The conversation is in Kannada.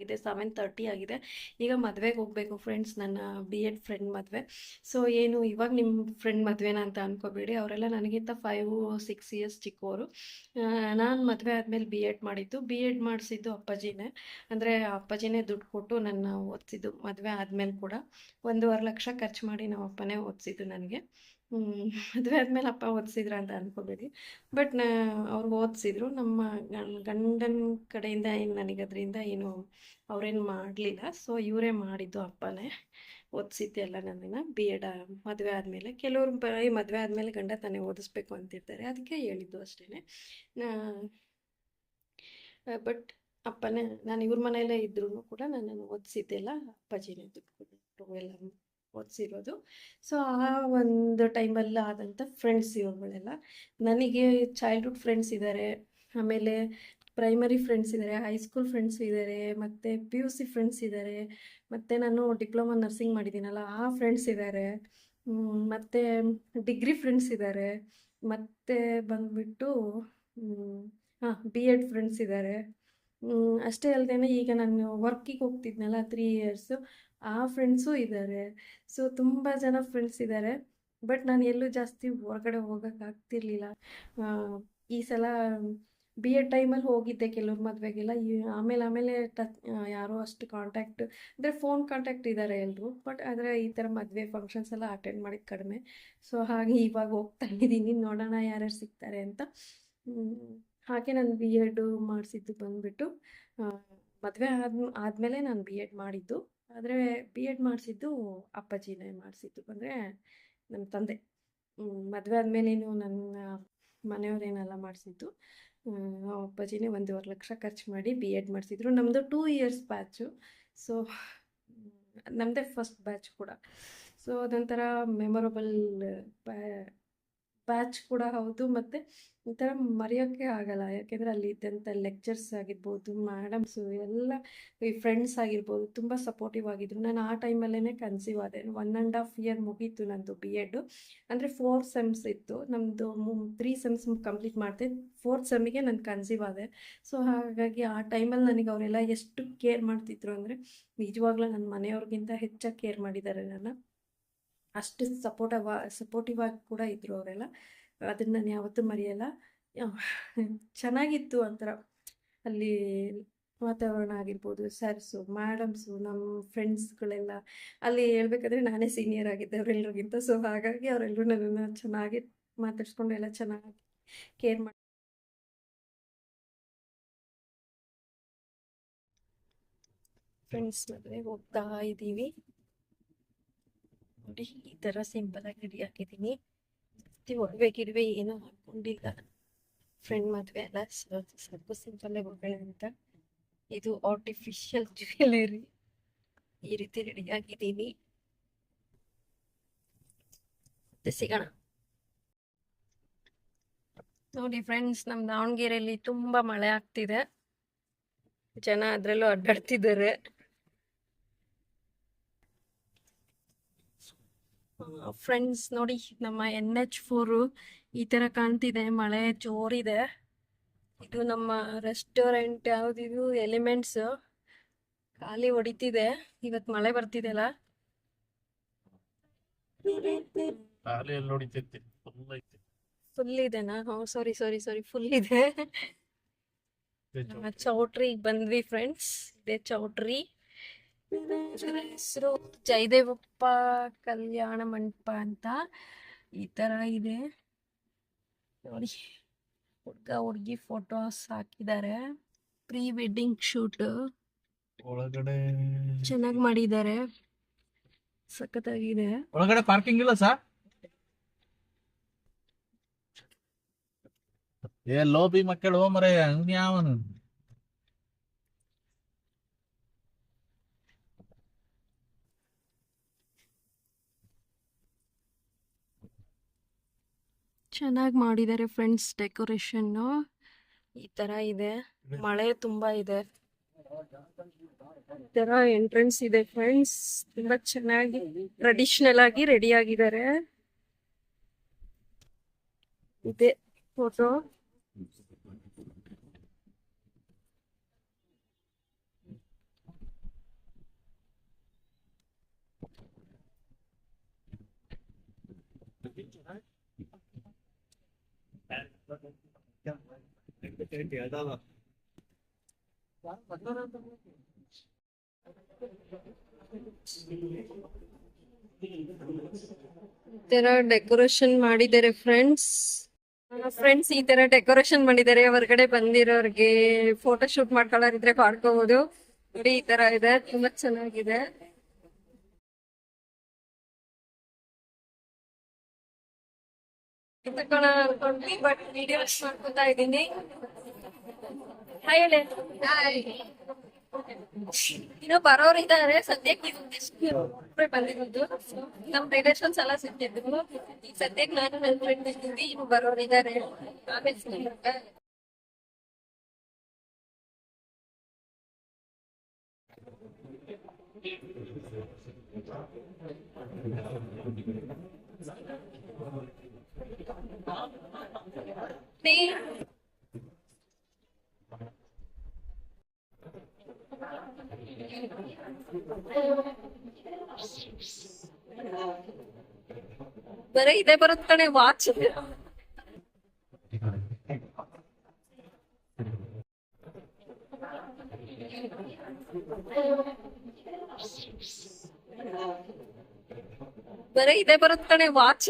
ಇದೆ, 7:30 ಆಗಿದೆ. ಈಗ ಮದುವೆಗೆ ಹೋಗಬೇಕು ಫ್ರೆಂಡ್ಸ್, ನನ್ನ BEd ಫ್ರೆಂಡ್ ಮದುವೆ. ಸೊ ಏನು ಇವಾಗ ನಿಮ್ಮ ಫ್ರೆಂಡ್ ಮದುವೆನಾ ಅಂತ ಅನ್ಕೋಬೇಡಿ, ಅವರೆಲ್ಲ ನನಗಿಂತ 5-6 ಇಯರ್ಸ್ ಚಿಕ್ಕವರು. ನಾನು ಮದುವೆ ಆದಮೇಲೆ BEd ಮಾಡಿದ್ದು, BEd ಮಾಡಿಸಿದ್ದು ಅಪ್ಪಾಜಿನೇ. ಅಂದರೆ ಅಪ್ಪಾಜಿನೇ ದುಡ್ಡು ಕೊಟ್ಟು ನನ್ನ ಓದಿಸಿದ್ದು. ಮದುವೆ ಆದಮೇಲೆ ಕೂಡ 1.5 ಲಕ್ಷ ಖರ್ಚು ಮಾಡಿ ನಮ್ಮ ಅಪ್ಪನೇ ಓದಿಸಿದ್ದು ನನಗೆ. ಮದುವೆ ಆದಮೇಲೆ ಅಪ್ಪ ಓದಿಸಿದ್ರ ಅಂತ ಅನ್ಕೋಬೇಡಿ, ಬಟ್ ಅವ್ರು ಓದಿಸಿದ್ರು. ನಮ್ಮ ಗಂಡನ ಕಡೆಯಿಂದ ಏನು ನನಗೆ ಅದರಿಂದ ಏನು ಅವ್ರೇನು ಮಾಡಲಿಲ್ಲ. ಸೊ ಇವರೇ ಮಾಡಿದ್ದು, ಅಪ್ಪನೇ ಓದಿಸಿದ್ದೆಲ್ಲ ನನ್ನನ್ನು. BEd ಮದುವೆ ಆದಮೇಲೆ ಕೆಲವರು ಮದುವೆ ಆದಮೇಲೆ ಗಂಡ ತಾನೇ ಓದಿಸ್ಬೇಕು ಅಂತಿರ್ತಾರೆ, ಅದಕ್ಕೆ ಹೇಳಿದ್ದು ಅಷ್ಟೇ. ಬಟ್ ಅಪ್ಪನೇ, ನಾನು ಇವ್ರ ಮನೆಯಲ್ಲೇ ಇದ್ರೂ ಕೂಡ ನನ್ನನ್ನು ಓದಿಸಿದ್ದೆಲ್ಲ ಅಪ್ಪಾಜಿನೇ ದುಡ್ಡು ಕೊಟ್ಟು ಎಲ್ಲ ಓದಿಸಿರೋದು. ಸೊ ಆ ಒಂದು ಟೈಮಲ್ಲಿ ಆದಂಥ ಫ್ರೆಂಡ್ಸ್ ಇವುಗಳೆಲ್ಲ ನನಗೆ. ಚೈಲ್ಡ್ಹುಡ್ ಫ್ರೆಂಡ್ಸ್ ಇದ್ದಾರೆ, ಆಮೇಲೆ ಪ್ರೈಮರಿ ಫ್ರೆಂಡ್ಸ್ ಇದ್ದಾರೆ, ಹೈಸ್ಕೂಲ್ ಫ್ರೆಂಡ್ಸ್ ಇದ್ದಾರೆ, ಮತ್ತು PUC ಫ್ರೆಂಡ್ಸ್ ಇದ್ದಾರೆ, ಮತ್ತು ನಾನು ಡಿಪ್ಲೊಮಾ ನರ್ಸಿಂಗ್ ಮಾಡಿದ್ದೀನಲ್ಲ ಆ ಫ್ರೆಂಡ್ಸ್ ಇದ್ದಾರೆ, ಮತ್ತು ಡಿಗ್ರಿ ಫ್ರೆಂಡ್ಸ್ ಇದ್ದಾರೆ, ಮತ್ತು ಬಂದುಬಿಟ್ಟು BEd ಫ್ರೆಂಡ್ಸ್ ಇದ್ದಾರೆ. ಅಷ್ಟೇ ಅಲ್ಲದೆ ಈಗ ನಾನು ವರ್ಕಿಗೆ ಹೋಗ್ತಿದ್ನಲ್ಲ 3 ಇಯರ್ಸು, ಆ ಫ್ರೆಂಡ್ಸು ಇದ್ದಾರೆ. ಸೊ ತುಂಬ ಜನ ಫ್ರೆಂಡ್ಸ್ ಇದ್ದಾರೆ, ಬಟ್ ನಾನು ಎಲ್ಲೂ ಜಾಸ್ತಿ ಹೊರಗಡೆ ಹೋಗೋಕ್ಕಾಗ್ತಿರ್ಲಿಲ್ಲ. ಈ ಸಲ BEd ಟೈಮಲ್ಲಿ ಹೋಗಿದ್ದೆ ಕೆಲವ್ರ ಮದುವೆಗೆಲ್ಲ. ಆಮೇಲೆ ಯಾರೋ ಅಷ್ಟು ಕಾಂಟ್ಯಾಕ್ಟ್, ಅಂದರೆ ಫೋನ್ ಕಾಂಟ್ಯಾಕ್ಟ್ ಇದ್ದಾರೆ ಎಲ್ಲರೂ, ಬಟ್ ಆದರೆ ಈ ಥರ ಮದುವೆ ಫಂಕ್ಷನ್ಸ್ ಎಲ್ಲ ಅಟೆಂಡ್ ಮಾಡಿದ್ದು ಕಡಿಮೆ. ಸೊ ಹಾಗೆ ಇವಾಗ ಹೋಗ್ತಾ ಇದ್ದೀನಿ, ನೋಡೋಣ ಯಾರ್ಯಾರು ಸಿಗ್ತಾರೆ ಅಂತ. ಹಾಗೆ ನಾನು BEd ಮಾಡಿಸಿದ್ದು ಬಂದುಬಿಟ್ಟು ಮದುವೆ ಆದಮೇಲೆ ನಾನು BEd ಮಾಡಿದ್ದು, ಆದರೆ BEd ಮಾಡಿಸಿದ್ದು ಅಪ್ಪಾಜಿನೇ ಮಾಡಿಸಿದ್ದು, ಅಂದರೆ ನಮ್ಮ ತಂದೆ. ಮದುವೆ ಆದಮೇಲೇನು ನನ್ನ ಮನೆಯವರೇನೆಲ್ಲ ಮಾಡಿಸಿದ್ದು, ಅಪ್ಪಾಜಿನೇ 1.5 ಲಕ್ಷ ಖರ್ಚು ಮಾಡಿ BEd ಮಾಡಿಸಿದ್ರು. ನಮ್ಮದು 2 ಇಯರ್ಸ್ ಬ್ಯಾಚು. ಸೊ ನಮ್ಮದೇ ಫಸ್ಟ್ ಬ್ಯಾಚ್ ಕೂಡ. ಸೊ ಅದೊಂಥರ ಮೆಮೊರಬಲ್ ಬ್ಯಾಚ್ ಕೂಡ ಹೌದು, ಮತ್ತು ಒಂಥರ ಮರೆಯೋಕ್ಕೆ ಆಗಲ್ಲ. ಯಾಕೆಂದರೆ ಅಲ್ಲಿ ಇದ್ದಂಥ ಲೆಕ್ಚರ್ಸ್ ಆಗಿರ್ಬೋದು, ಮೇಡಮ್ಸು ಎಲ್ಲ, ಈ ಫ್ರೆಂಡ್ಸ್ ಆಗಿರ್ಬೋದು, ತುಂಬ ಸಪೋರ್ಟಿವ್ ಆಗಿದ್ರು. ನಾನು ಆ ಟೈಮಲ್ಲೇ ಕನ್ಸೀವ್ ಆದೆ. 1.5 ಇಯರ್ ಮುಗೀತು ನಂದು BEd. ಅಂದರೆ 4 ಸೆಮ್ಸ್ ಇತ್ತು ನಮ್ಮದು. 3 ಸೆಮ್ಸ್ ಕಂಪ್ಲೀಟ್ ಮಾಡಿದೆ, 4th ಸೆಮ್ಮಿಗೆ ನಾನು ಕನ್ಸೀವ್ ಆದೆ. ಸೊ ಹಾಗಾಗಿ ಆ ಟೈಮಲ್ಲಿ ನನಗೆ ಅವರೆಲ್ಲ ಎಷ್ಟು ಕೇರ್ ಮಾಡ್ತಿದ್ರು ಅಂದರೆ, ನಿಜವಾಗ್ಲೂ ನನ್ನ ಮನೆಯವ್ರಿಗಿಂತ ಹೆಚ್ಚಾಗಿ ಕೇರ್ ಮಾಡಿದ್ದಾರೆ ನನ್ನ. ಅಷ್ಟು ಸಪೋರ್ಟಿವ್ ಆಗಿ ಕೂಡ ಇದ್ದರು ಅವರೆಲ್ಲ. ಅದನ್ನು ನಾನು ಯಾವತ್ತೂ ಮರೆಯಲ್ಲ. ಚೆನ್ನಾಗಿತ್ತು ಒಂಥರ ಅಲ್ಲಿ ವಾತಾವರಣ ಆಗಿರ್ಬೋದು, ಸರ್ಸು, ಮೇಡಮ್ಸು, ನಮ್ಮ ಫ್ರೆಂಡ್ಸ್ಗಳೆಲ್ಲ. ಅಲ್ಲಿ ಹೇಳ್ಬೇಕಾದ್ರೆ ನಾನೇ ಸೀನಿಯರ್ ಆಗಿದ್ದೆ ಅವರೆಲ್ಲರಿಗಿಂತ. ಸೊ ಹಾಗಾಗಿ ಅವರೆಲ್ಲರೂ ನನ್ನನ್ನು ಚೆನ್ನಾಗಿ ಮಾತಾಡಿಸ್ಕೊಂಡು ಎಲ್ಲ ಚೆನ್ನಾಗಿ ಕೇರ್ ಮಾಡಿ. ಫ್ರೆಂಡ್ಸ್ ಮದುವೆಗೆ ಹೋಗ್ತಾ ಇದ್ದೀವಿ. ನೋಡಿ ಈ ಥರ ಸಿಂಪಲಾಗಿ ರೆಡಿ ಆಗಿದ್ದೀನಿ. ಒಡವೆ ಗಿಡವೆ ಏನೂ ಹಾಕ್ಕೊಂಡಿಲ್ಲ, ಫ್ರೆಂಡ್ ಮದುವೆ ಅಲ್ಲ, ಸ್ವಲ್ಪ ಸಿಂಪಲ್ಲಾಗಿ ಹೋಗೋಣ ಅಂತ. ಇದು ಆರ್ಟಿಫಿಷಿಯಲ್ ಜ್ಯುವೆಲರಿ, ಈ ರೀತಿ ರೆಡಿ ಆಗಿದ್ದೀನಿ. ಮತ್ತೆ ಸಿಗೋಣ. ನೋಡಿ ಫ್ರೆಂಡ್ಸ್, ನಮ್ಮ ದಾವಣಗೆರೆಯಲ್ಲಿ ತುಂಬ ಮಳೆ ಆಗ್ತಿದೆ, ಜನ ಅದರಲ್ಲೂ ಅಡ್ಡಾಡ್ತಿದ್ದಾರೆ. ಫ್ರೆಂಡ್ಸ್ ನೋಡಿ, ನಮ್ಮ NH4 ಈ ಥರ ಕಾಣ್ತಿದೆ, ಮಳೆ ಜೋರಿದೆ. ಇದು ನಮ್ಮ ರೆಸ್ಟೋರೆಂಟ್, ಯಾವುದಿದು ಎಲಿಮೆಂಟ್ಸ್, ಖಾಲಿ ಹೊಡಿತಿದೆ. ಇವತ್ತು ಮಳೆ ಬರ್ತಿದೆಲ್ಲ, ಫುಲ್ ಇದೆನಾ? ಸಾರಿ, ಫುಲ್ ಇದೆ. ಚೌಟ್ರಿಗೆ ಬಂದ್ವಿ ಫ್ರೆಂಡ್ಸ್, ಇದೇ ಚೌಟ್ರಿ. ಹೆಸರು ಜಯದೇವಪ್ಪ ಕಲ್ಯಾಣ ಮಂಟಪ ಅಂತ. ಈ ತರ ಇದೆ ನೋಡಿ, ಹುಡುಗ ಹುಡುಗಿ ಫೋಟೋಸ್ ಹಾಕಿದ್ದಾರೆ, ಪ್ರೀ ವೆಡ್ಡಿಂಗ್ ಶೂಟ್ ಒಳಗಡೆ ಚೆನ್ನಾಗಿ ಮಾಡಿದ್ದಾರೆ, ಸಖತ್ತಾಗಿದೆ. ಒಳಗಡೆ ಪಾರ್ಕಿಂಗ್ ಇಲ್ಲ ಸರ್. ಲೋಬಿ ಮಕ್ಕಳು ಮರೆ ಯಾವನು ಚೆನ್ನಾಗಿ ಮಾಡಿದ್ದಾರೆ ಫ್ರೆಂಡ್ಸ್. ಡೆಕೋರೇಷನ್ ಈ ತರ ಇದೆ, ಮಳೆ ತುಂಬಾ ಇದೆ. ಈ ತರ ಎಂಟ್ರೆನ್ಸ್ ಇದೆ ಫ್ರೆಂಡ್ಸ್, ತುಂಬಾ ಚೆನ್ನಾಗಿ ಟ್ರೆಡಿಷನಲ್ ಆಗಿ ರೆಡಿ ಆಗಿದ್ದಾರೆ. ಇದೆ ಫೋಟೋ. ಈ ತರ ಡೆಕೋರೇಷನ್ ಮಾಡಿದ್ದಾರೆ ಫ್ರೆಂಡ್ಸ್. ಈ ತರ ಡೆಕೋರೇಷನ್ ಮಾಡಿದ್ದಾರೆ. ಹೊರಗಡೆ ಬಂದಿರೋರ್ಗೆ ಫೋಟೋ ಶೂಟ್ ಮಾಡ್ಕೊಳ್ಳೋರಿದ್ರೆ ಮಾಡ್ಕೋಬಹುದು. ನೋಡಿ ಈ ತರ ಇದೆ, ತುಂಬಾ ಚೆನ್ನಾಗಿದೆ. ತಗೋಣ ಅನ್ಕೊಂಡ್ವಿ, ಬಟ್ ವಿಡಿಯೋ ಮಾಡ್ಕೊತಾ ಇದ್ದೀನಿ. ಹಾಯ್ ಹೇಳಿ. ಇನ್ನು ಬರೋರು ಇದ್ದಾರೆ. ಸದ್ಯಕ್ಕೆ ಬಂದಿರೋದು ನಮ್ ರಿಲೇಷನ್ಸ್ ಎಲ್ಲ ಸಿಕ್ಕಿದ್ರು. ಈಗ ಸದ್ಯಕ್ಕೆ ನಾನು ನನ್ನ ಫ್ರೆಂಡ್ ಇದ್ದೀವಿ. ಇನ್ನು ಬರೋರು ಇದ್ದಾರೆ. ಆಮೇಲೆ ಬರೀ ಇದೇ ಬರುತ್ತೆ ಕಣೆ, ವಾಚ್. ಬರೀ ಇದೇ ಬರುತ್ತೆ ಕಣೆ, ವಾಚ್.